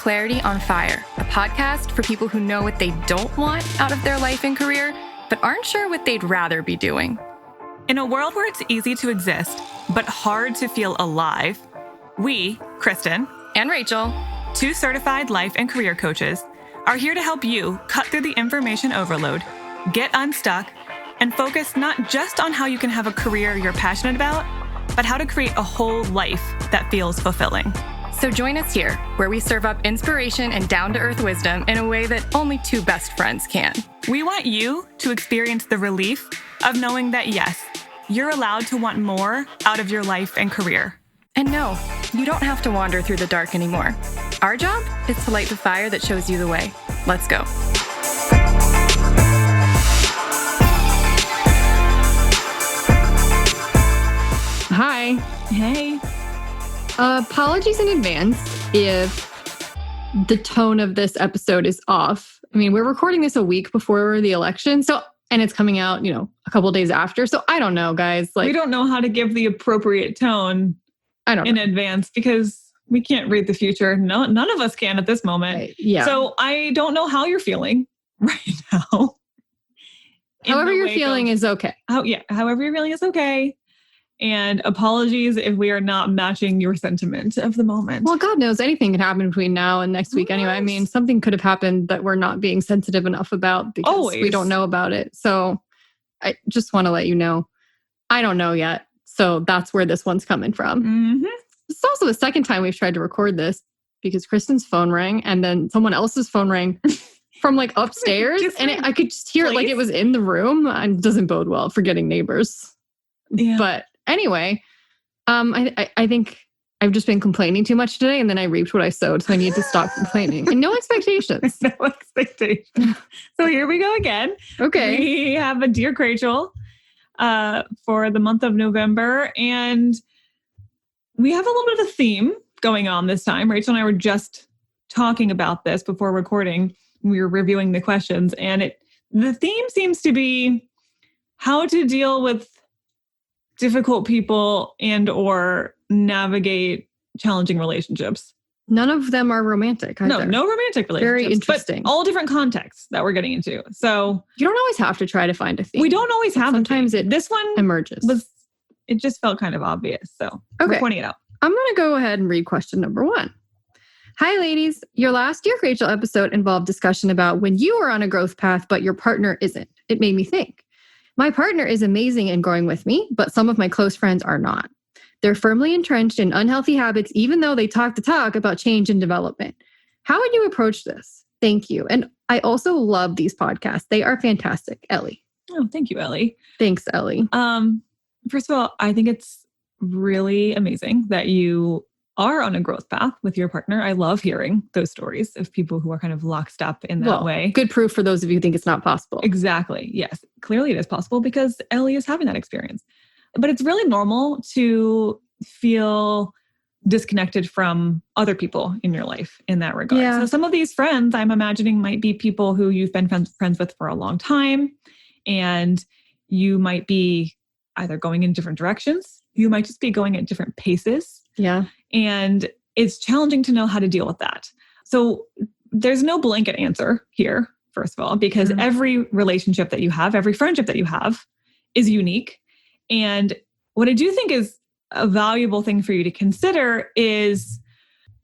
Clarity on Fire, a podcast for people who know what they don't want out of their life and career, but aren't sure what they'd rather be doing. In a world where it's easy to exist, but hard to feel alive, we, Kristen and Rachel, 2 certified life and career coaches, are here to help you cut through the information overload, get unstuck, and focus not just on how you can have a career you're passionate about, but how to create a whole life that feels fulfilling. So join us here, where we serve up inspiration and down-to-earth wisdom in a way that only 2 best friends can. We want you to experience the relief of knowing that, yes, you're allowed to want more out of your life and career. And no, you don't have to wander through the dark anymore. Our job is to light the fire that shows you the way. Let's go. Hi. Hey. Apologies in advance if the tone of this episode is off. I mean, we're recording this a week before the election, and it's coming out, a couple days after. So I don't know, guys. We don't know how to give the appropriate tone in advance because we can't read the future. No, none of us can at this moment. Right. Yeah. So I don't know how you're feeling right now. However you're feeling is okay. However you're feeling is okay. And apologies if we are not matching your sentiment of the moment. Well, God knows anything could happen between now and next week anyway. I mean, something could have happened that we're not being sensitive enough about because we don't know about it. So I just want to let you know, I don't know yet. So that's where this one's coming from. Mm-hmm. It's also the second time we've tried to record this because Kristen's phone rang and then someone else's phone rang from upstairs. And I could just hear it like it was in the room. And it doesn't bode well for getting neighbors. Yeah. But anyway, I think I've just been complaining too much today and then I reaped what I sowed. So I need to stop complaining. And no expectations. No expectations. So here we go again. Okay. We have a Dear Krachel for the month of November. And we have a little bit of a theme going on this time. Rachel and I were just talking about this before recording. We were reviewing the questions. And the theme seems to be how to deal with difficult people and or navigate challenging relationships. None of them are romantic either. No romantic relationships. Very interesting. But all different contexts that we're getting into. So you don't always have to try to find a theme. We don't always have Sometimes this one emerges. It just felt kind of obvious. So we're pointing it out. I'm going to go ahead and read question number 1. Hi, ladies. Your last Dear Krachel episode involved discussion about when you are on a growth path, but your partner isn't. It made me think. My partner is amazing and growing with me, but some of my close friends are not. They're firmly entrenched in unhealthy habits, even though they talk the talk about change and development. How would you approach this? Thank you. And I also love these podcasts. They are fantastic. Ellie. Oh, thank you, Ellie. Thanks, Ellie. First of all, I think it's really amazing that you are on a growth path with your partner. I love hearing those stories of people who are kind of lockstep in that way. Good proof for those of you who think it's not possible. Exactly. Yes. Clearly it is possible because Ellie is having that experience. But it's really normal to feel disconnected from other people in your life in that regard. Yeah. So some of these friends, I'm imagining, might be people who you've been friends with for a long time. And you might be either going in different directions. You might just be going at different paces. Yeah. And it's challenging to know how to deal with that. So there's no blanket answer here, first of all, because every relationship that you have, every friendship that you have is unique. And what I do think is a valuable thing for you to consider is,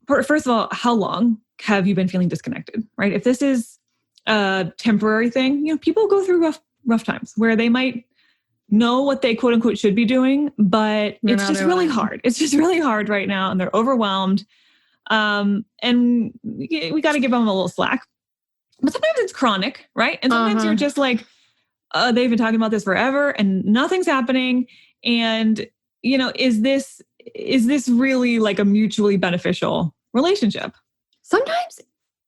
first of all, how long have you been feeling disconnected, right? If this is a temporary thing, people go through rough times where they might know what they quote unquote should be doing, but it's just really hard. It's just really hard right now and they're overwhelmed. And we got to give them a little slack. But sometimes it's chronic, right? And sometimes you're just like, they've been talking about this forever and nothing's happening. And, is this really like a mutually beneficial relationship? Sometimes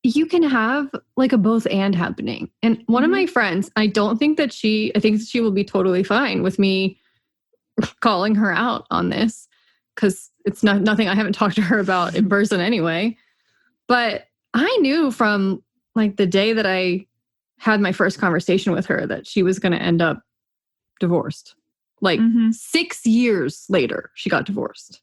you can have like a both and happening. And one of my friends, I think that she will be totally fine with me calling her out on this because it's nothing I haven't talked to her about in person anyway. But I knew from like the day that I had my first conversation with her that she was going to end up divorced. Like 6 years later, she got divorced.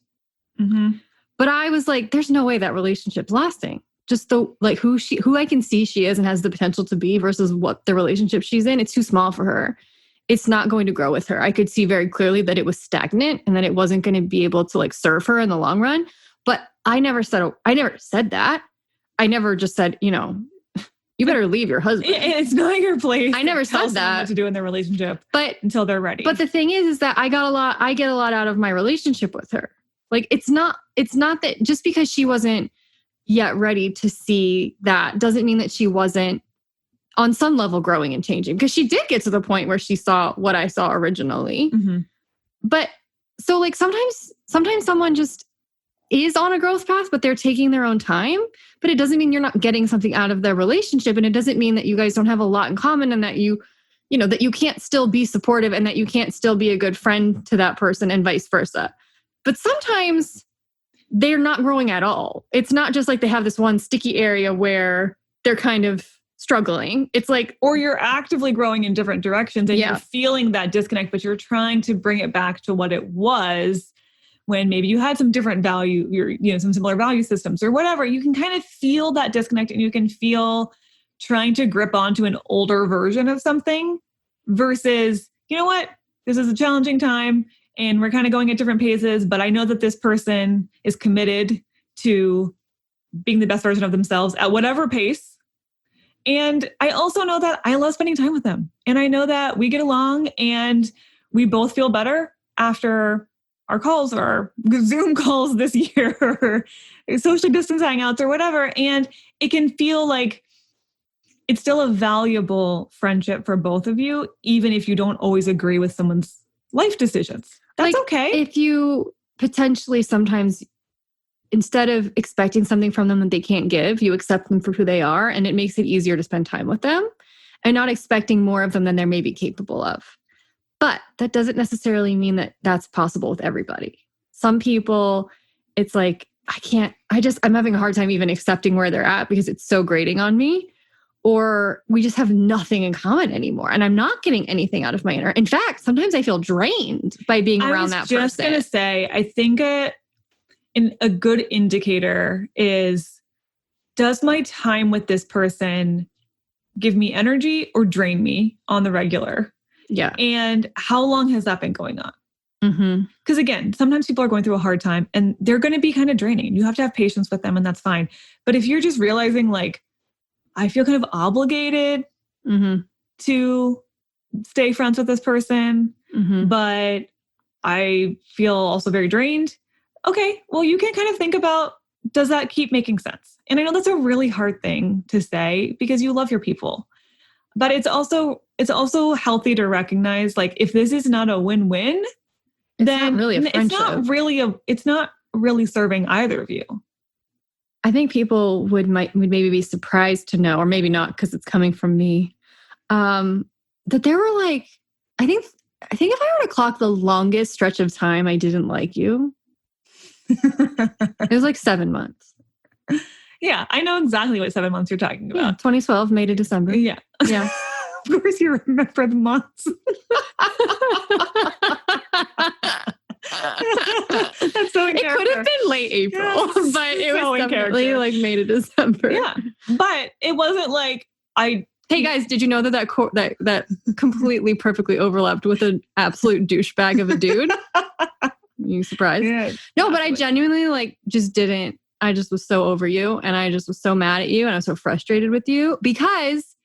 But I was like, there's no way that relationship's lasting. just the like who I can see she is and has the potential to be versus what the relationship she's in, it's too small for her. It's not going to grow with her. I could see very clearly that it was stagnant and that it wasn't going to be able to like serve her in the long run. But I never said that. I never just said, you know, you better leave your husband. It's not your place. I never said that. What to do in their relationship, but until they're ready. But the thing is that I get a lot out of my relationship with her. Like it's not that just because she wasn't yet ready to see that doesn't mean that she wasn't on some level growing and changing, because she did get to the point where she saw what I saw originally. Mm-hmm. But so like sometimes someone just is on a growth path, but they're taking their own time. But it doesn't mean you're not getting something out of their relationship. And it doesn't mean that you guys don't have a lot in common and that you know, that you can't still be supportive and that you can't still be a good friend to that person and vice versa. But sometimes they're not growing at all. It's not just like they have this one sticky area where they're kind of struggling. It's like, or you're actively growing in different directions and you're feeling that disconnect, but you're trying to bring it back to what it was when maybe you had some different value, some similar value systems or whatever. You can kind of feel that disconnect and you can feel trying to grip onto an older version of something versus, you know what, this is a challenging time and we're kind of going at different paces, but I know that this person is committed to being the best version of themselves at whatever pace. And I also know that I love spending time with them. And I know that we get along and we both feel better after our calls or our Zoom calls this year, or social distance hangouts or whatever. And it can feel like it's still a valuable friendship for both of you, even if you don't always agree with someone's life decisions. That's like, okay. If you potentially sometimes, instead of expecting something from them that they can't give, you accept them for who they are, and it makes it easier to spend time with them and not expecting more of them than they're maybe capable of. But that doesn't necessarily mean that that's possible with everybody. Some people, it's like, I'm having a hard time even accepting where they're at because it's so grating on me. Or we just have nothing in common anymore. And I'm not getting anything out of my inner. In fact, sometimes I feel drained by being around that person. I was just going to say, I think a good indicator is, does my time with this person give me energy or drain me on the regular? Yeah. And how long has that been going on? Mm-hmm. Because again, sometimes people are going through a hard time and they're going to be kind of draining. You have to have patience with them and that's fine. But if you're just realizing like, I feel kind of obligated to stay friends with this person, but I feel also very drained. Okay, well, you can kind of think about, does that keep making sense? And I know that's a really hard thing to say because you love your people. But it's also healthy to recognize, like, if this is not a win-win, then not really a friendship. It's not really serving either of you. I think people would maybe be surprised to know, or maybe not because it's coming from me, that there were like, I think if I were to clock the longest stretch of time I didn't like you, it was like 7 months. Yeah, I know exactly what 7 months you're talking about. Yeah, 2012, May to December. Yeah. Yeah. Of course you remember the months. That's so in It character. could have been late April, yes, but it so was definitely like May to December. Yeah, but it wasn't like Hey guys, did you know that completely perfectly overlapped with an absolute douchebag of a dude? You surprised? Yeah, exactly. No, but I genuinely I just was so over you and I just was so mad at you and I was so frustrated with you because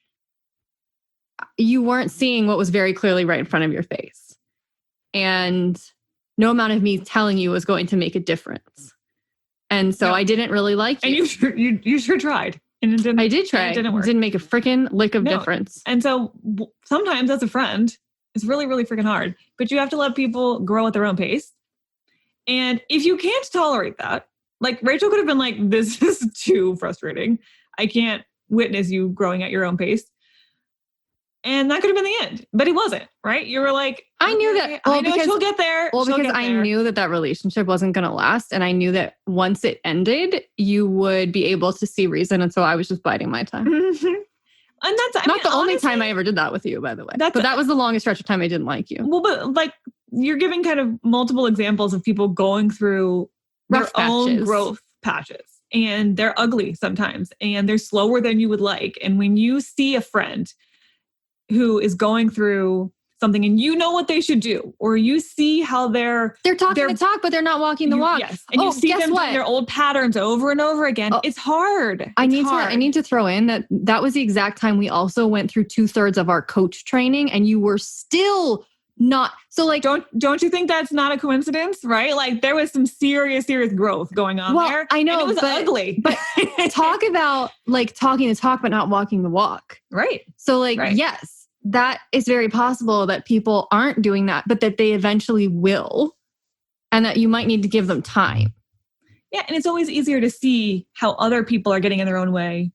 you weren't seeing what was very clearly right in front of your face. And no amount of me telling you was going to make a difference. And so I didn't really like you. And you sure tried. And it didn't. I did try. It didn't work. It didn't make a freaking lick of difference. And so sometimes as a friend, it's really, really freaking hard. But you have to let people grow at their own pace. And if you can't tolerate that, like Rachel could have been like, this is too frustrating. I can't witness you growing at your own pace. And that could have been the end, but it wasn't, right? You were like, I knew that. I know she'll get there. Well, because I knew that relationship wasn't going to last. And I knew that once it ended, you would be able to see reason. And so I was just biding my time. Mm-hmm. And that's not the only time I ever did that with you, by the way. But that was the longest stretch of time I didn't like you. Well, but like you're giving kind of multiple examples of people going through their own growth patches. and they're ugly sometimes, and they're slower than you would like. And when you see a friend who is going through something and you know what they should do, or you see how they're talking the talk, but they're not walking the walk. Yes. And you see them doing their old patterns over and over again. It's hard. I need to throw in that was the exact time we also went through 2/3 of our coach training, and you were still not. So like, don't you think that's not a coincidence, right? Like there was some serious growth going on there. I know, and it was ugly. But talk about like talking the talk, but not walking the walk. Right. So like, right. Yes. That is very possible that people aren't doing that, but that they eventually will, and that you might need to give them time. Yeah. And it's always easier to see how other people are getting in their own way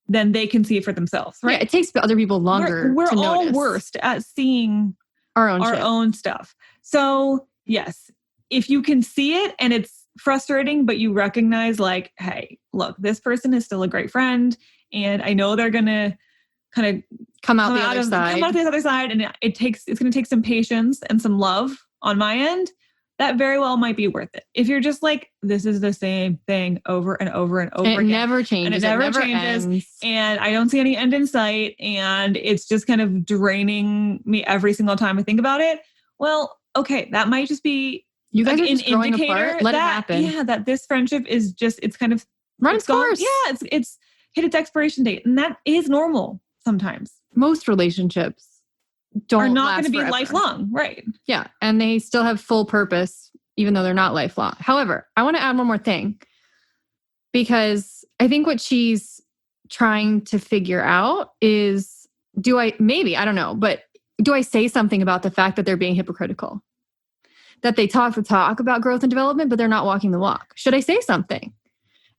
than they can see it for themselves, right? Yeah, it takes other people longer. We're to all notice. worst at seeing our own stuff. So yes, if you can see it and it's frustrating, but you recognize like, hey, look, this person is still a great friend, and I know they're going to kind of come out the other side, and it's going to take some patience and some love on my end. That very well might be worth it. If you're just like, this is the same thing over and over and over again. It never changes. And it never changes. Ends. And I don't see any end in sight. And it's just kind of draining me every single time I think about it. Well, okay, that might just be you guys like are just an indicator apart. Let it happen. Yeah, that this friendship is just, it's kind of run its course. Yeah, it's hit its expiration date. And that is normal sometimes. Most relationships are not going to be lifelong. Right. Yeah. And they still have full purpose, even though they're not lifelong. However, I want to add one more thing, because I think what she's trying to figure out is, I don't know, but do I say something about the fact that they're being hypocritical? That they talk the talk about growth and development, but they're not walking the walk. Should I say something?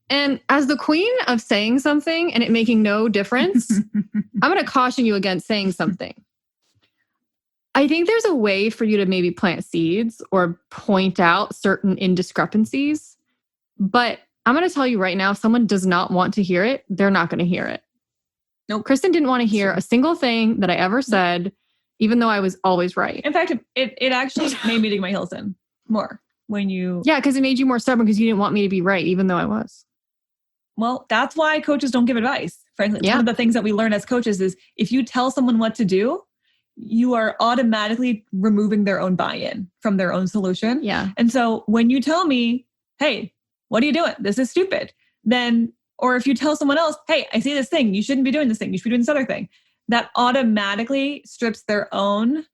And as the queen of saying something and it making no difference, I'm going to caution you against saying something. I think there's a way for you to maybe plant seeds or point out certain indiscrepancies. But I'm going to tell you right now, if someone does not want to hear it, they're not going to hear it. Nope. Kristen didn't want to hear a single thing that I ever said, even though I was always right. In fact, it actually made me dig my heels in more when you... Yeah, because it made you more stubborn because you didn't want me to be right, even though I was. Well, that's why coaches don't give advice. Frankly, one of the things that we learn as coaches is if you tell someone what to do, you are automatically removing their own buy-in from their own solution. Yeah. And so when you tell me, hey, what are you doing? This is stupid. Then, or if you tell someone else, hey, I see this thing. You shouldn't be doing this thing. You should be doing this other thing. That automatically strips their own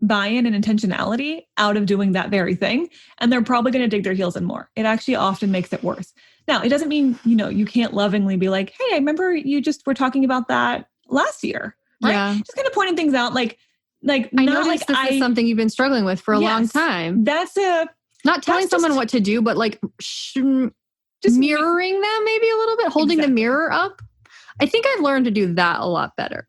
buy-in and intentionality out of doing that very thing. And they're probably going to dig their heels in more. It actually often makes it worse. Now, it doesn't mean, you can't lovingly be like, hey, I remember you just were talking about that last year. Right? Yeah. Just kind of pointing things out. I noticed this is something you've been struggling with for a long time. That's not telling someone what to do, but like just mirroring them maybe a little bit, holding the mirror up. I think I've learned to do that a lot better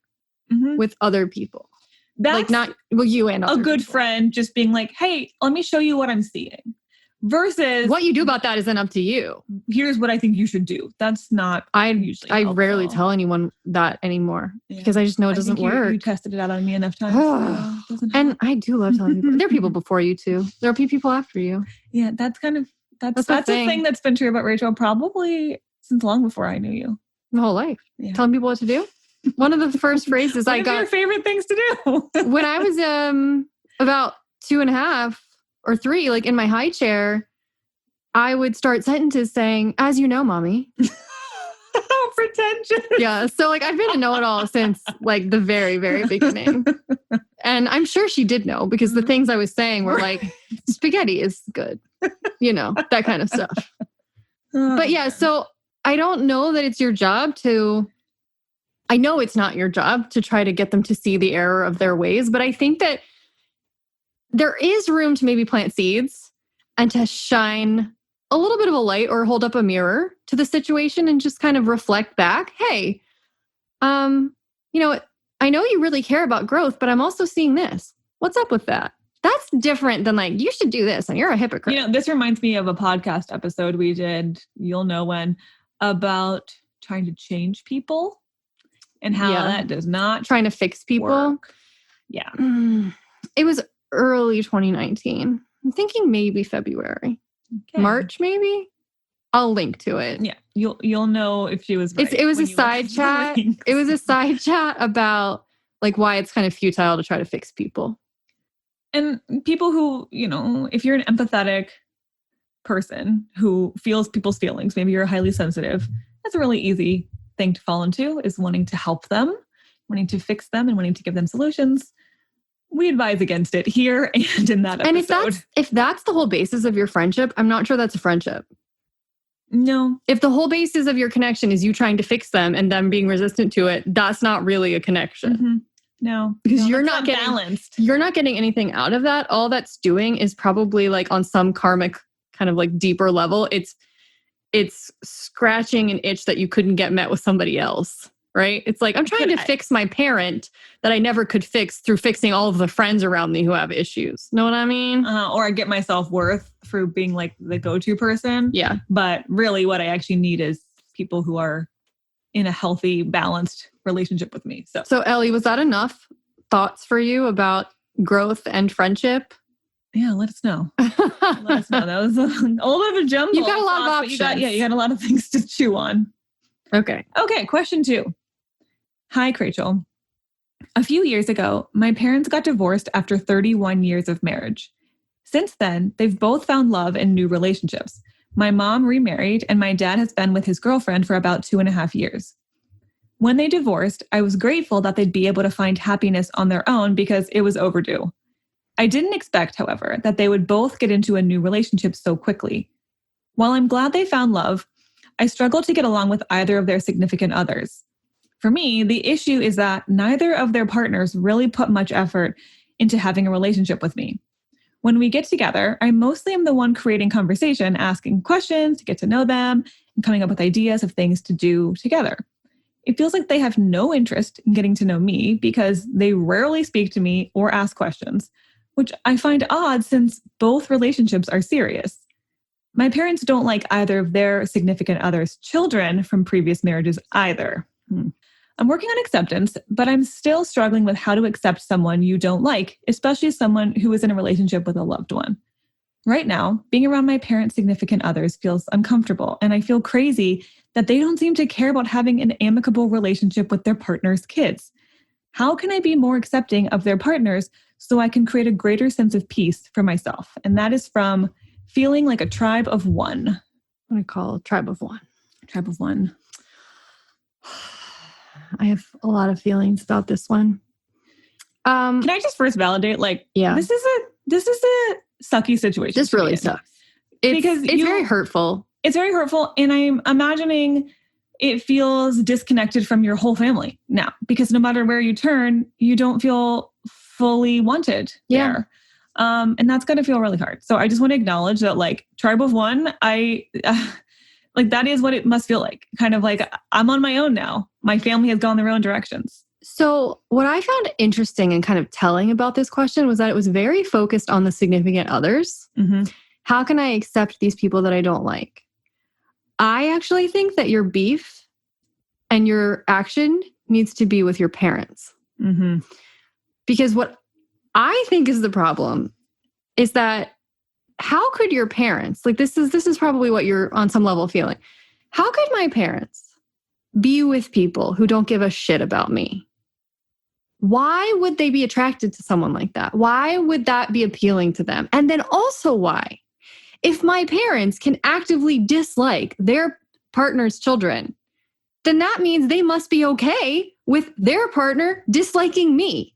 with other people. That's you and other a good people. Friend just being like, hey, let me show you what I'm seeing. Versus what you do about that isn't up to you. Here's what I think you should do. That's not usually helpful. Rarely tell anyone that anymore because I just know it doesn't work. You tested it out on me enough times. And I do love telling people. There are people before you too. There are people after you. Yeah, that's a thing that's been true about Rachel probably since long before I knew you. My whole life. Yeah. Telling people what to do. One of the first phrases I got. Your favorite things to do. When I was about 2.5 or 3, like in my high chair, I would start sentences saying, as you know, mommy. Oh, pretentious. Yeah. So like I've been a know-it-all since like the very, very beginning. And I'm sure she did know because the things I was saying were like, spaghetti is good. That kind of stuff. But yeah, so I don't know that it's your job I know it's not your job to try to get them to see the error of their ways, but I think that there is room to maybe plant seeds and to shine a little bit of a light or hold up a mirror to the situation and just kind of reflect back. Hey, I know you really care about growth, but I'm also seeing this. What's up with that? That's different than like, you should do this and you're a hypocrite. This reminds me of a podcast episode we did, you'll know when, about trying to change people. And how that does not trying to fix people. Work. Yeah. It was early 2019. I'm thinking maybe February. Okay. March, maybe? I'll link to it. Yeah, you'll know if she was right. It was a side chat. It was a side chat about like why it's kind of futile to try to fix people. And people who, if you're an empathetic person who feels people's feelings, maybe you're highly sensitive, that's a really easy thing to fall into, is wanting to help them, wanting to fix them, and wanting to give them solutions. We advise against it here and in that episode. And if that's the whole basis of your friendship, I'm not sure that's a friendship. No. If the whole basis of your connection is you trying to fix them and them being resistant to it, that's not really a connection. Mm-hmm. No. Because you're not getting balanced. You're not getting anything out of that. All that's doing is probably like on some karmic kind of like deeper level, it's scratching an itch that you couldn't get met with somebody else. Right? It's like, I'm trying to fix my parent that I never could fix through fixing all of the friends around me who have issues. Know what I mean? Or I get my self-worth through being like the go-to person. Yeah. But really what I actually need is people who are in a healthy, balanced relationship with me. So Ellie, was that enough thoughts for you about growth and friendship? Yeah, let us know. Let us know. That was a little bit of a jumble. You got a lot of options. You got a lot of things to chew on. Okay. Question 2. Hi, Krachel. A few years ago, my parents got divorced after 31 years of marriage. Since then, they've both found love in new relationships. My mom remarried, and my dad has been with his girlfriend for about 2.5 years. When they divorced, I was grateful that they'd be able to find happiness on their own because it was overdue. I didn't expect, however, that they would both get into a new relationship so quickly. While I'm glad they found love, I struggle to get along with either of their significant others. For me, the issue is that neither of their partners really put much effort into having a relationship with me. When we get together, I mostly am the one creating conversation, asking questions to get to know them, and coming up with ideas of things to do together. It feels like they have no interest in getting to know me because they rarely speak to me or ask questions, which I find odd since both relationships are serious. My parents don't like either of their significant others' children from previous marriages either. I'm working on acceptance, but I'm still struggling with how to accept someone you don't like, especially someone who is in a relationship with a loved one. Right now, being around my parents' significant others feels uncomfortable, and I feel crazy that they don't seem to care about having an amicable relationship with their partner's kids. How can I be more accepting of their partners so I can create a greater sense of peace for myself? And that is from Feeling Like a Tribe of One. What do I call a tribe of one? Tribe of One. I have a lot of feelings about this one. Can I just first validate? This is a sucky situation. This really sucks. Because it's very hurtful. It's very hurtful, and I'm imagining it feels disconnected from your whole family now, because no matter where you turn, you don't feel fully wanted there. And that's going to feel really hard. So I just want to acknowledge that, Tribe of One, that is what it must feel like. Kind of like, I'm on my own now. My family has gone their own directions. So what I found interesting and kind of telling about this question was that it was very focused on the significant others. Mm-hmm. How can I accept these people that I don't like? I actually think that your beef and your action needs to be with your parents. Mm-hmm. Because what I think is the problem is that how could your parents, this is probably what you're on some level feeling. How could my parents be with people who don't give a shit about me? Why would they be attracted to someone like that? Why would that be appealing to them? And then also why? If my parents can actively dislike their partner's children, then that means they must be okay with their partner disliking me.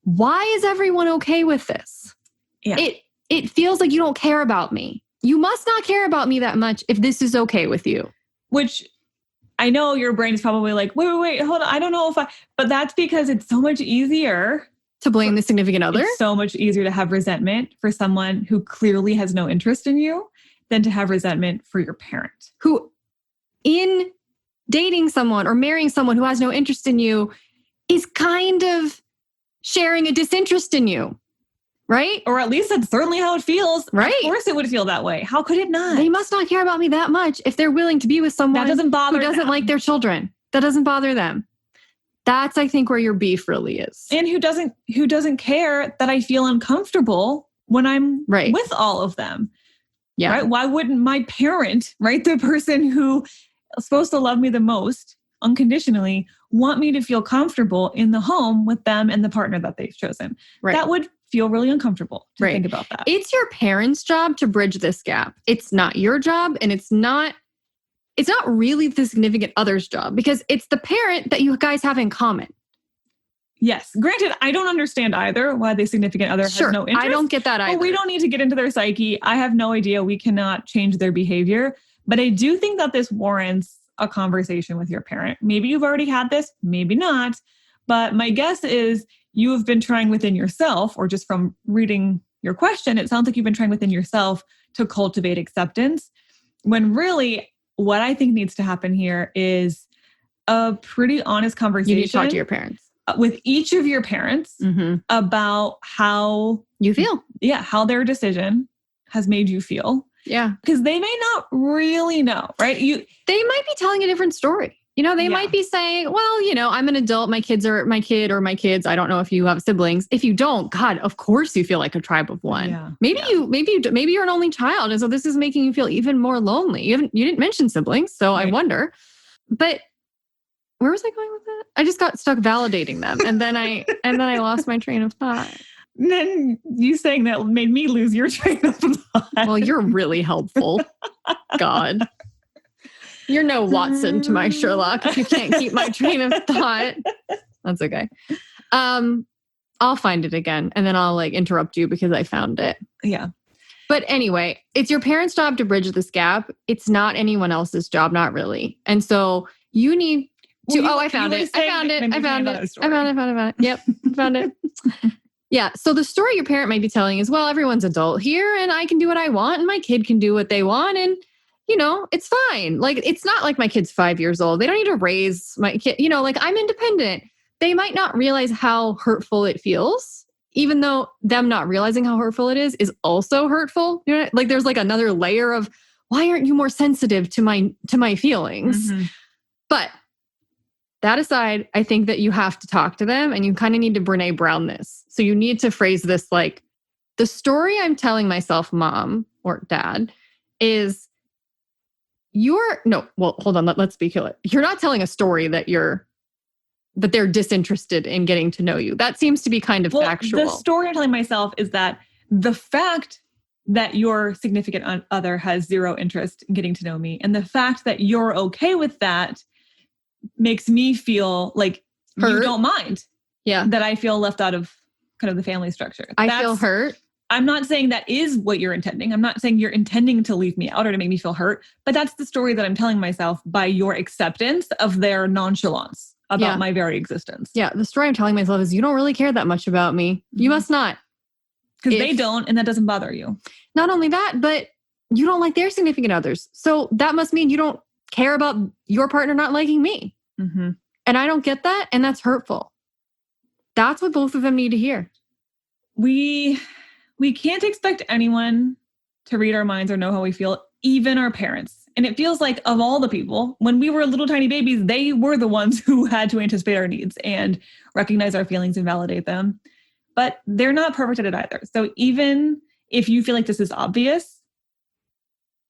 Why is everyone okay with this? Yeah. It feels like you don't care about me. You must not care about me that much if this is okay with you. Which I know your brain's probably like, wait, hold on. I don't know but that's because it's so much easier to blame the significant other. It's so much easier to have resentment for someone who clearly has no interest in you than to have resentment for your parent. Who, in dating someone or marrying someone who has no interest in you, is kind of sharing a disinterest in you. Right? Or at least that's certainly how it feels. Right. Of course it would feel that way. How could it not? They must not care about me that much if they're willing to be with someone who doesn't like their children. That doesn't bother them. That's, I think, where your beef really is. And who doesn't care that I feel uncomfortable when I'm right with all of them. Yeah. Right? Why wouldn't my parent, right, the person who is supposed to love me the most unconditionally, want me to feel comfortable in the home with them and the partner that they've chosen? Right. That would feel really uncomfortable to Right. think about that. It's your parents' job to bridge this gap. It's not your job, and it's not really the significant other's job, because it's the parent that you guys have in common. Yes. Granted, I don't understand either why the significant other has no interest. I don't get that either. But we don't need to get into their psyche. I have no idea. We cannot change their behavior. But I do think that this warrants a conversation with your parent. Maybe you've already had this, maybe not. But my guess is you have been trying within yourself, or just from reading your question, it sounds like you've been trying within yourself to cultivate acceptance, when really what I think needs to happen here is a pretty honest conversation. You need to talk to your parents. With each of your parents about how you feel. Yeah, how their decision has made you feel. Yeah. Because they may not really know, right? They might be telling a different story. They might be saying, well, I'm an adult. My kids are my kid or my kids. I don't know if you have siblings. If you don't, God, of course you feel like a tribe of one. Yeah. Maybe you're an only child. And so this is making you feel even more lonely. You didn't mention siblings. So right. I wonder, but where was I going with that? I just got stuck validating them. And then I lost my train of thought. And then you saying that made me lose your train of thought. Well, you're really helpful. God. You're no Watson to my Sherlock if you can't keep my train of thought. That's okay. I'll find it again and then I'll interrupt you because I found it. Yeah. But anyway, it's your parents' job to bridge this gap. It's not anyone else's job, not really. And so you need to, I found it. Yep, found it. Yeah. So the story your parent might be telling is, well, everyone's adult here and I can do what I want and my kid can do what they want. And it's fine. It's not like my kid's 5 years old. They don't need to raise my kid. I'm independent. They might not realize how hurtful it feels, even though them not realizing how hurtful it is also hurtful. There's another layer of, why aren't you more sensitive to my feelings? Mm-hmm. But that aside, I think that you have to talk to them and you kind of need to Brene Brown this. So you need to phrase this the story I'm telling myself, mom or dad, is hold on, let's be clear. You're not telling a story that they're disinterested in getting to know you. That seems to be kind of factual. The story I'm telling myself is that the fact that your significant other has zero interest in getting to know me, and the fact that you're okay with that makes me feel like hurt. You don't mind. Yeah. That I feel left out of kind of the family structure. I feel hurt. I'm not saying that is what you're intending. I'm not saying you're intending to leave me out or to make me feel hurt, but that's the story that I'm telling myself by your acceptance of their nonchalance about my very existence. Yeah. The story I'm telling myself is, you don't really care that much about me. You must not. Because they don't, and that doesn't bother you. Not only that, but you don't like their significant others. So that must mean you don't care about your partner not liking me. Mm-hmm. And I don't get that. And that's hurtful. That's what both of them need to hear. We can't expect anyone to read our minds or know how we feel, even our parents. And it feels like of all the people, when we were little tiny babies, they were the ones who had to anticipate our needs and recognize our feelings and validate them. But they're not perfect at it either. So even if you feel like this is obvious,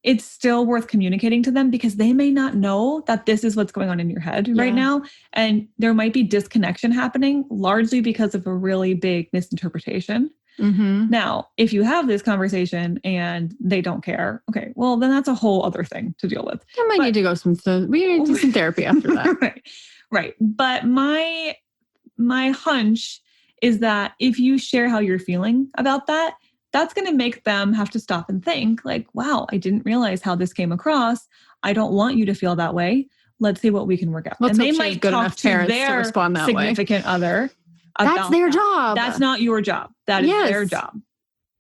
it's still worth communicating to them because they may not know that this is what's going on in your head right now. And there might be disconnection happening largely because of a really big misinterpretation. Mm-hmm. Now, if you have this conversation and they don't care, okay, well, then that's a whole other thing to deal with. We need to do some therapy after that. Right. But my hunch is that if you share how you're feeling about that, that's going to make them have to stop and think wow, I didn't realize how this came across. I don't want you to feel that way. Let's see what we can work out. Let's and they might good talk enough to parents their to respond that significant other. That's their job. That's not your job. That is their job.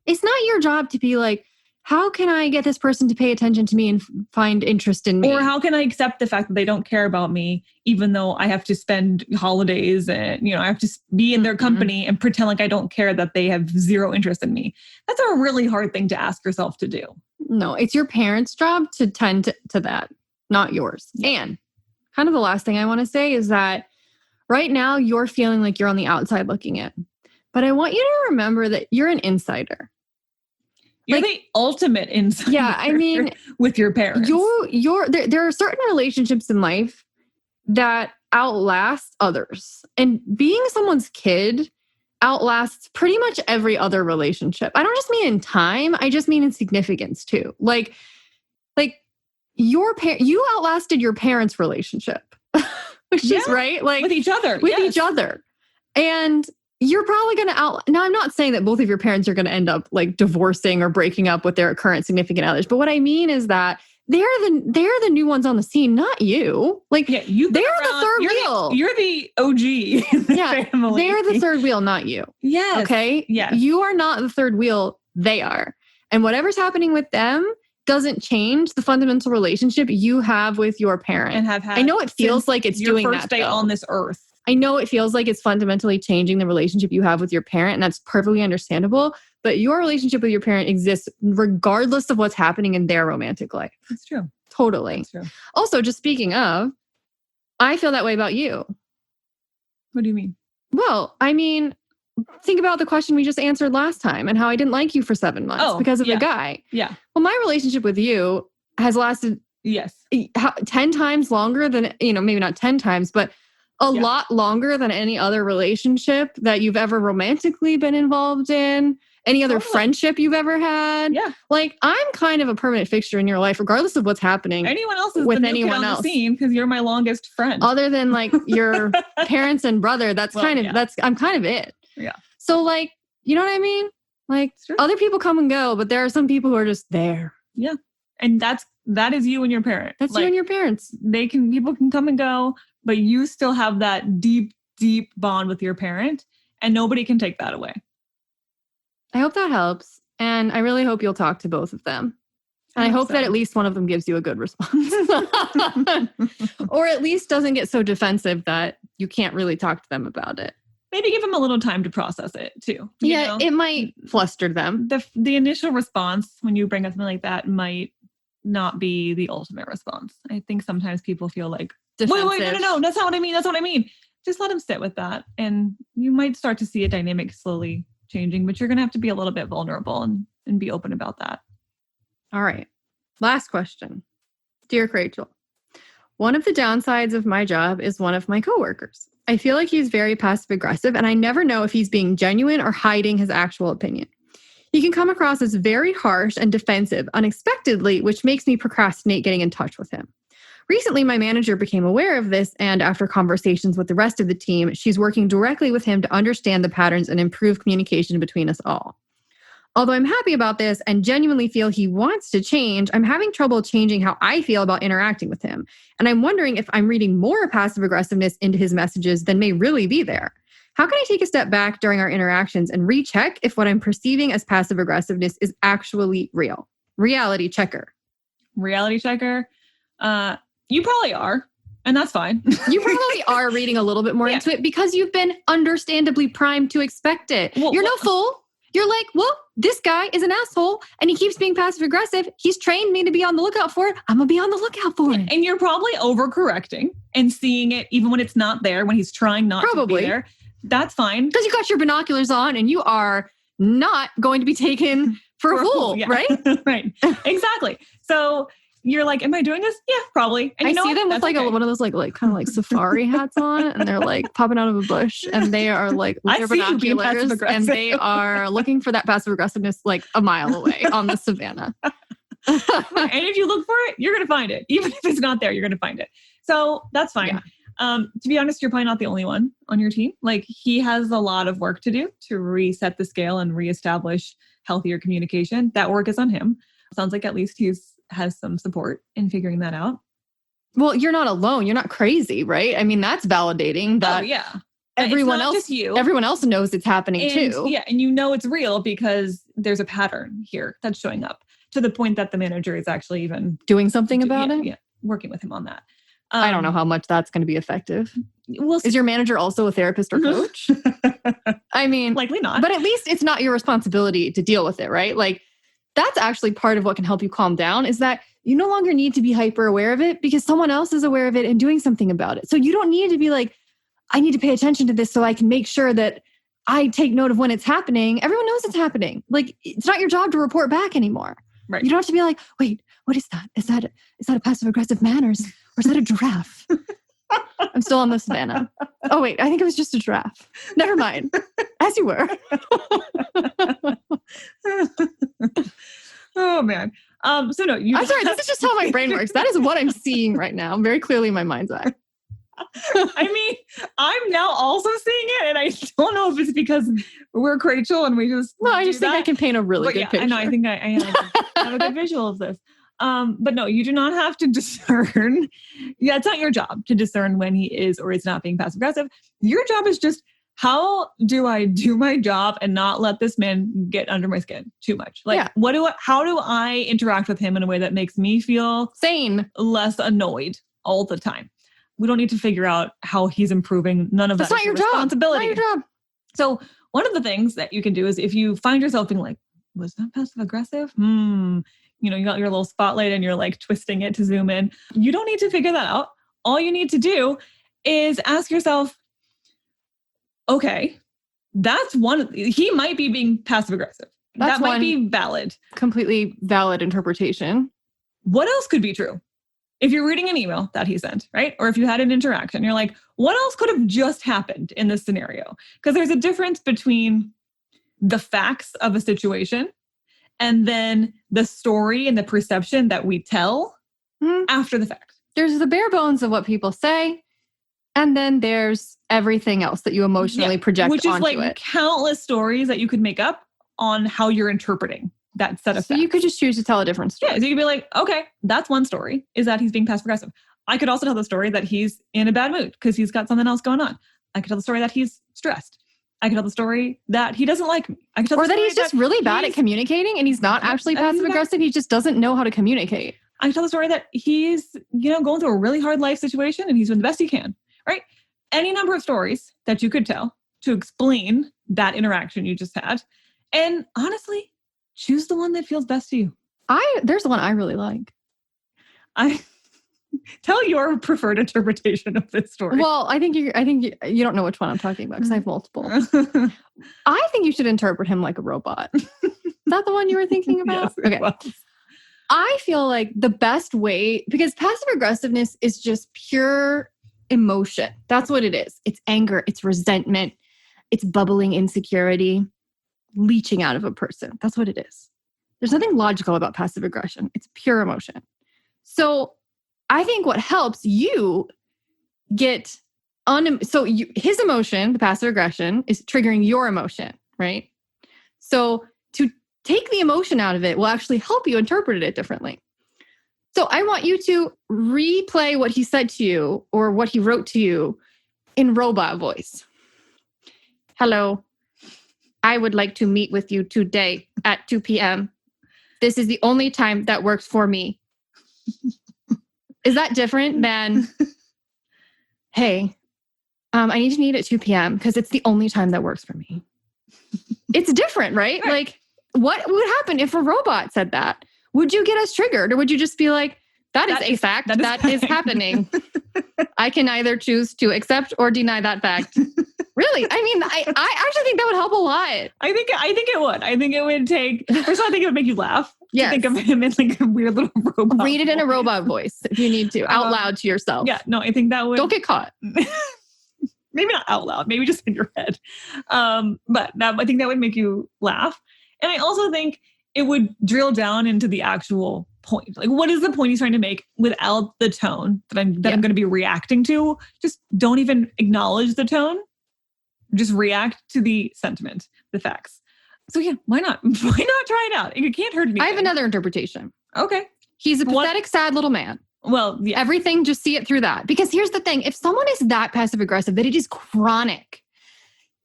It's not your job to be how can I get this person to pay attention to me and find interest in me? Or how can I accept the fact that they don't care about me, even though I have to spend holidays and, I have to be in their company and pretend like I don't care that they have zero interest in me. That's a really hard thing to ask yourself to do. No, it's your parents' job to tend to that, not yours. Yeah. And kind of the last thing I want to say is that right now you're feeling like you're on the outside looking in. But I want you to remember that you're an insider. You're the ultimate insider. Yeah, I mean, with your parents. There are certain relationships in life that outlast others. And being someone's kid outlasts pretty much every other relationship. I don't just mean in time, I just mean in significance too. Like you outlasted your parents' relationship, which is right. Like with each other. With each other. And you're probably going to now, I'm not saying that both of your parents are going to end up like divorcing or breaking up with their current significant others. But what I mean is that they're the new ones on the scene, not you. Like they're the third wheel. You're the OG in the family. They're the third wheel, not you. Yes. Okay? Yes. You are not the third wheel. They are. And whatever's happening with them doesn't change the fundamental relationship you have with your parent. And have had. I know it feels like it's doing that. Your first day on this earth. I know it feels like it's fundamentally changing the relationship you have with your parent, and that's perfectly understandable. But your relationship with your parent exists regardless of what's happening in their romantic life. That's true. Totally. That's true. Also, just speaking of, I feel that way about you. What do you mean? Well, I mean, think about the question we just answered last time and how I didn't like you for 7 months because of the guy. Yeah. Well, my relationship with you has lasted 10 times longer than, maybe not 10 times, but a lot longer than any other relationship that you've ever romantically been involved in, any other friendship you've ever had. Yeah. Like, I'm kind of a permanent fixture in your life, regardless of what's happening. Anyone else is with the anyone else else. because you're my longest friend. Other than like your parents and brother, I'm kind of it. Yeah. So like, you know what I mean? Like other people come and go, but there are some people who are just there. Yeah. And that is you and your parent. That's you and your parents. People can come and go, but you still have that deep, deep bond with your parent, and nobody can take that away. I hope that helps. And I really hope you'll talk to both of them. And I hope that at least one of them gives you a good response. Or at least doesn't get so defensive that you can't really talk to them about it. Maybe give them a little time to process it too. It might fluster them. The initial response when you bring up something like that might not be the ultimate response. I think sometimes people feel like, defensive. Wait, no, that's not what I mean. Just let them sit with that. And you might start to see a dynamic slowly changing, but you're going to have to be a little bit vulnerable and be open about that. All right. Last question. Dear Krachel, one of the downsides of my job is one of my coworkers. I feel like he's very passive aggressive, and I never know if he's being genuine or hiding his actual opinion. He can come across as very harsh and defensive unexpectedly, which makes me procrastinate getting in touch with him. Recently, my manager became aware of this, and after conversations with the rest of the team, she's working directly with him to understand the patterns and improve communication between us all. Although I'm happy about this and genuinely feel he wants to change, I'm having trouble changing how I feel about interacting with him. And I'm wondering if I'm reading more passive aggressiveness into his messages than may really be there. How can I take a step back during our interactions and recheck if what I'm perceiving as passive aggressiveness is actually real? Reality checker. Reality checker. You probably are, and that's fine. You probably are reading a little bit more into it because you've been understandably primed to expect it. You're no fool. You're like, well, this guy is an asshole and he keeps being passive aggressive. He's trained me to be on the lookout for it. I'm going to be on the lookout for it. And you're probably overcorrecting and seeing it even when it's not there, when he's trying not to be there. That's fine. Because you got your binoculars on and you are not going to be taken for a fool, right? Right. Exactly. So you're like, am I doing this? Yeah, probably. And I see them with like one of those like kind of like safari hats on, and they're like popping out of a bush, and they are like with their binoculars, and they are looking for that passive aggressiveness like a mile away on the savannah. And if you look for it, you're going to find it. Even if it's not there, you're going to find it. So that's fine. Yeah. To be honest, you're probably not the only one on your team. Like he has a lot of work to do to reset the scale and reestablish healthier communication. That work is on him. Sounds like at least has some support in figuring that out. Well, you're not alone. You're not crazy, right? I mean, that's validating that everyone else knows it's happening too. Yeah. And you know it's real because there's a pattern here that's showing up to the point that the manager is actually even doing something about it. Yeah. Working with him on that. I don't know how much that's going to be effective. Is your manager also a therapist or coach? I mean, likely not. But at least it's not your responsibility to deal with it, right? Like, that's actually part of what can help you calm down is that you no longer need to be hyper aware of it because someone else is aware of it and doing something about it. So you don't need to be like, I need to pay attention to this so I can make sure that I take note of when it's happening. Everyone knows it's happening. Like, it's not your job to report back anymore. Right. You don't have to be like, wait, what is that? Is that a passive aggressive man or is that a giraffe? I'm still on the savannah. Oh, wait, I think it was just a giraffe. Never mind. As you were. Oh, man. So no, I'm sorry. This is just how my brain works. That is what I'm seeing right now. Very clearly in my mind's eye. I mean, I'm now also seeing it, and I don't know if it's because we're Krachel and we just no. I just think I can paint a really good picture. I know. I think I have a good visual of this. But no, you do not have to discern. Yeah, it's not your job to discern when he is or is not being passive aggressive. Your job is just, how do I do my job and not let this man get under my skin too much? Like, how do I interact with him in a way that makes me feel sane, less annoyed all the time? We don't need to figure out how he's improving. None of that's not your responsibility. Job. Not your job. So one of the things that you can do is, if you find yourself being like, was that passive aggressive? You got your little spotlight and you're like twisting it to zoom in. You don't need to figure that out. All you need to do is ask yourself, okay, that's one. He might be being passive aggressive. That might be valid. Completely valid interpretation. What else could be true? If you're reading an email that he sent, right? Or if you had an interaction, you're like, what else could have just happened in this scenario? Because there's a difference between the facts of a situation and then the story and the perception that we tell after the fact. There's the bare bones of what people say. And then there's everything else that you emotionally project onto it. Which is like countless stories that you could make up on how you're interpreting that set of facts. So you could just choose to tell a different story. Yeah, so you could be like, okay, that's one story, is that he's being passive aggressive. I could also tell the story that he's in a bad mood because he's got something else going on. I could tell the story that he's stressed. I could tell the story that he doesn't like me. I could tell or that he's just really bad at communicating and he's not actually passive aggressive. He just doesn't know how to communicate. I could tell the story that he's, going through a really hard life situation and he's doing the best he can, right? Any number of stories that you could tell to explain that interaction you just had. And honestly, choose the one that feels best to you. There's the one I really like. Tell your preferred interpretation of this story. Well, I think you don't know which one I'm talking about because I have multiple. I think you should interpret him like a robot. Is that the one you were thinking about? Yes, okay. I feel like the best way, because passive aggressiveness is just pure emotion. That's what it is. It's anger, it's resentment, it's bubbling insecurity, leaching out of a person. That's what it is. There's nothing logical about passive aggression. It's pure emotion. So I think what helps you get his emotion, the passive aggression, is triggering your emotion, right? So to take the emotion out of it will actually help you interpret it differently. So I want you to replay what he said to you or what he wrote to you in robot voice. Hello, I would like to meet with you today at 2 p.m. This is the only time that works for me. Is that different than, hey, I need to meet at 2 p.m. because it's the only time that works for me? It's different, right? Like, what would happen if a robot said that? Would you get us triggered, or would you just be like, that is a fact that is happening. I can either choose to accept or deny that fact. Really? I mean, I actually think that would help a lot. I think it would. I think it would take, first of all, I think it would make you laugh. Yes. Think of him in like a weird little robot. Read it in a robot voice if you need to, out loud to yourself. Yeah, no, I think that would. Don't get caught. Maybe not out loud, maybe just in your head. But I think that would make you laugh. And I also think it would drill down into the actual point. Like, what is the point he's trying to make without the tone that I'm going to be reacting to? Just don't even acknowledge the tone. Just react to the sentiment, the facts. So yeah, why not? Why not try it out? It can't hurt anything. I have another interpretation. Okay. He's a pathetic, sad little man. Well, yeah. Everything, just see it through that. Because here's the thing. If someone is that passive aggressive, that it is chronic,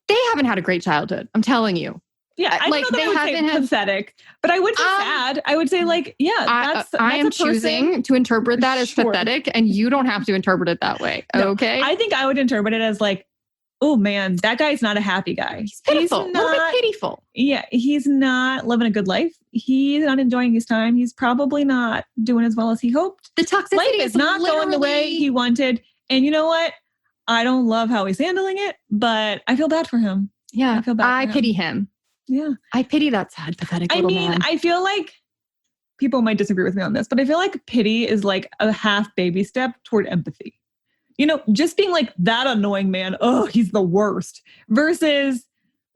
they haven't had a great childhood. I'm telling you. Yeah, I like don't know that I would say pathetic, but I would say sad. I would say like, that's I am choosing to interpret that as pathetic, and you don't have to interpret it that way. No, okay. I think I would interpret it as like, oh man, that guy's not a happy guy. He's pitiful. He's not, a little bit pitiful. Yeah, he's not living a good life. He's not enjoying his time. He's probably not doing as well as he hoped. The toxicity life is not going the way he wanted. And you know what? I don't love how he's handling it, but I feel bad for him. Yeah. I feel bad. I pity him. Yeah. I pity that sad, pathetic little man. I feel like people might disagree with me on this, but I feel like pity is like a half baby step toward empathy. Just being like that annoying man. Oh, he's the worst. Versus,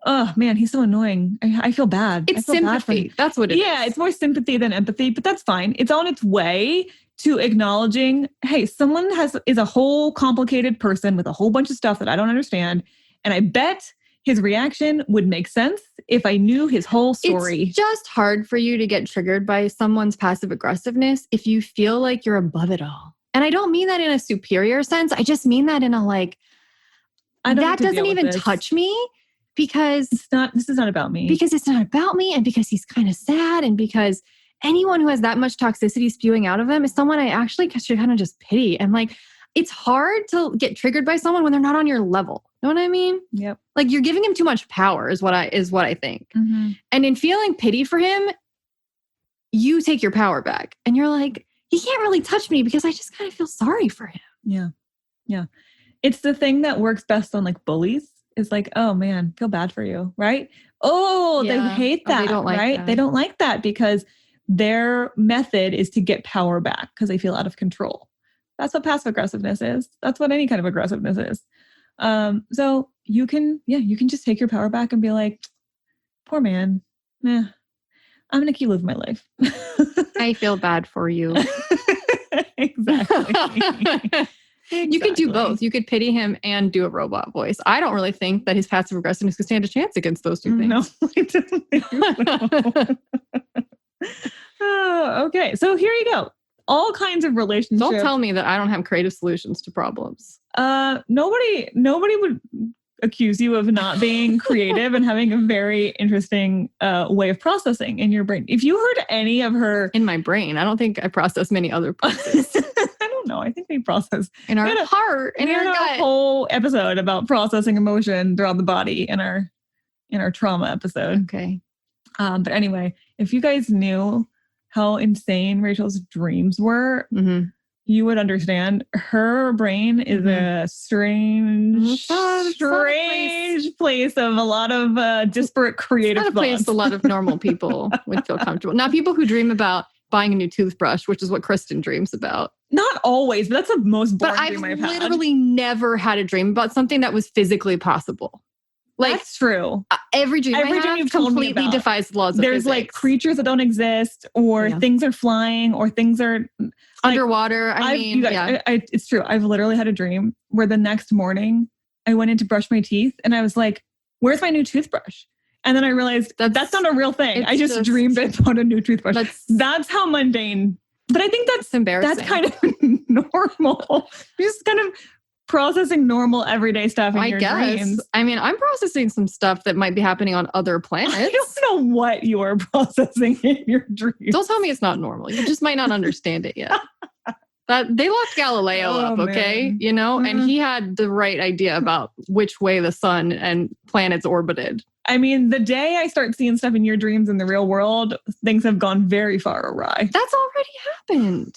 oh man, he's so annoying. I feel bad. It's sympathy. That's what it is. Yeah, it's more sympathy than empathy, but that's fine. It's on its way to acknowledging, hey, someone is a whole complicated person with a whole bunch of stuff that I don't understand. And I bet his reaction would make sense if I knew his whole story. It's just hard for you to get triggered by someone's passive aggressiveness if you feel like you're above it all. And I don't mean that in a superior sense. I just mean that in a like, that doesn't even touch me because this is not about me. Because it's not about me and because he's kind of sad and because anyone who has that much toxicity spewing out of them is someone I actually should kind of just pity. And like, it's hard to get triggered by someone when they're not on your level. Know what I mean? Yep. Like you're giving him too much power is what I think. Mm-hmm. And in feeling pity for him, you take your power back and you're like, he can't really touch me because I just kind of feel sorry for him. Yeah. Yeah. It's the thing that works best on like bullies. Is like, oh man, feel bad for you, right? Oh, yeah. They hate that, they don't like right? That. They don't like that because their method is to get power back because they feel out of control. That's what passive aggressiveness is. That's what any kind of aggressiveness is. So you can just take your power back and be like, poor man, I'm gonna keep living my life. I feel bad for you. Exactly. You could do both. You could pity him and do a robot voice. I don't really think that his passive aggressiveness could stand a chance against those two things. No, I don't. Oh, okay. So here you go. All kinds of relationships. Don't tell me that I don't have creative solutions to problems. Nobody would accuse you of not being creative and having a very interesting way of processing in your brain. If you heard any of her... In my brain. I don't think I process many other places. I don't know. I think we process... In our heart, in our gut. A whole episode about processing emotion throughout the body in our trauma episode. Okay. But anyway, if you guys knew how insane Rachel's dreams were, you would understand. Her brain is a strange place of a lot of disparate creative thoughts. Place a lot of normal people would feel comfortable. Not people who dream about buying a new toothbrush, which is what Kristen dreams about. Not always, but that's the most boring dream I've had. But I've literally never had a dream about something that was physically possible. Like, that's true. Every dream you've completely defies the laws of There's physics. Like creatures that don't exist, or things are flying, or things are like, underwater. It's true. I've literally had a dream where the next morning I went in to brush my teeth and I was like, where's my new toothbrush? And then I realized that's not a real thing. I just dreamed I bought a new toothbrush. That's how mundane. But I think that's embarrassing. That's kind of normal. Just kind of processing normal everyday stuff in your dreams. I mean, I'm processing some stuff that might be happening on other planets. I don't know what you are processing in your dreams. Don't tell me it's not normal. You just might not understand it yet. That they locked Galileo up, okay? Man. And he had the right idea about which way the sun and planets orbited. I mean, the day I start seeing stuff in your dreams in the real world, things have gone very far awry. That's already happened.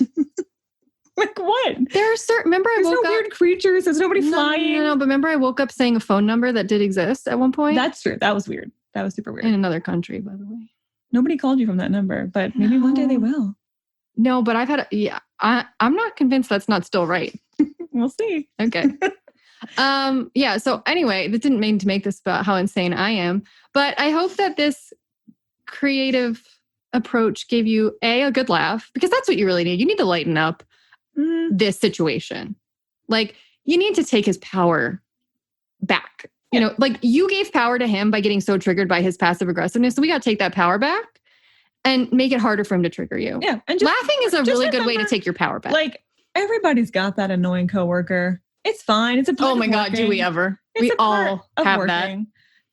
Like what? There are certain... Remember I woke up... There's no weird creatures. There's nobody flying. No, but remember I woke up saying a phone number that did exist at one point? That's true. That was weird. That was super weird. In another country, by the way. Nobody called you from that number, but maybe one day they will. No, but I've had... I'm not convinced that's not still right. We'll see. Okay. So anyway, that didn't mean to make this about how insane I am, but I hope that this creative approach gave you a good laugh, because that's what you really need. You need to lighten up this situation. Like, you need to take his power back. Yeah. Like, you gave power to him by getting so triggered by his passive aggressiveness. So we got to take that power back and make it harder for him to trigger you. Yeah. And laughing is a really good way to take your power back. Like, everybody's got that annoying coworker. It's fine. It's a part Oh my of God, working. do we ever? It's we all have working. That.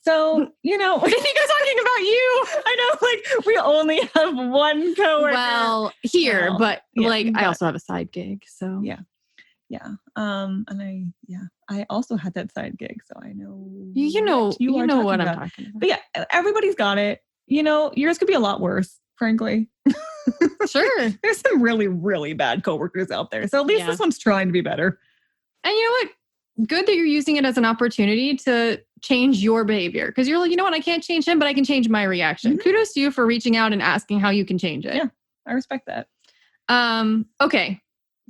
So, I think I'm talking about you. I know, like, we only have one coworker. Well, I also have a side gig, so. Yeah. I also had that side gig, so I know. You know what I'm talking about. But yeah, everybody's got it. Yours could be a lot worse, frankly. Sure. There's some really, really bad coworkers out there. So at least this one's trying to be better. And you know what? Good that you're using it as an opportunity to change your behavior. Because you're like, you know what? I can't change him, but I can change my reaction. Kudos to you for reaching out and asking how you can change it. Yeah, I respect that. Okay.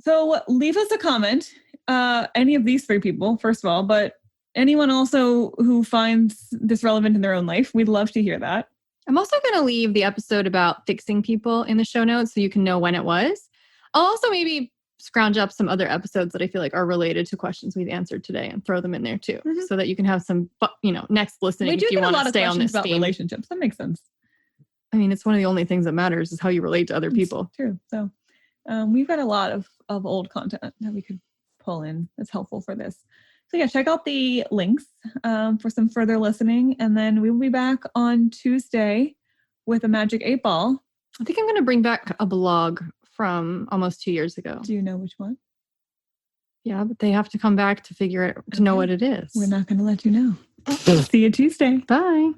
So leave us a comment. Any of these 3 people, first of all, but anyone also who finds this relevant in their own life, we'd love to hear that. I'm also going to leave the episode about fixing people in the show notes so you can know when it was. I'll also maybe scrounge up some other episodes that I feel like are related to questions we've answered today and throw them in there too, so that you can have some, next listening if you want to stay on this about theme. Relationships. That makes sense. I mean, it's one of the only things that matters is how you relate to other people. It's true. So we've got a lot of old content that we could pull in that's helpful for this. So yeah, check out the links for some further listening. And then we will be back on Tuesday with a Magic 8 Ball. I think I'm going to bring back a blog from almost 2 years ago. Do you know which one? Yeah, but they have to come back to figure it, to know what it is. We're not going to let you know. See you Tuesday. Bye.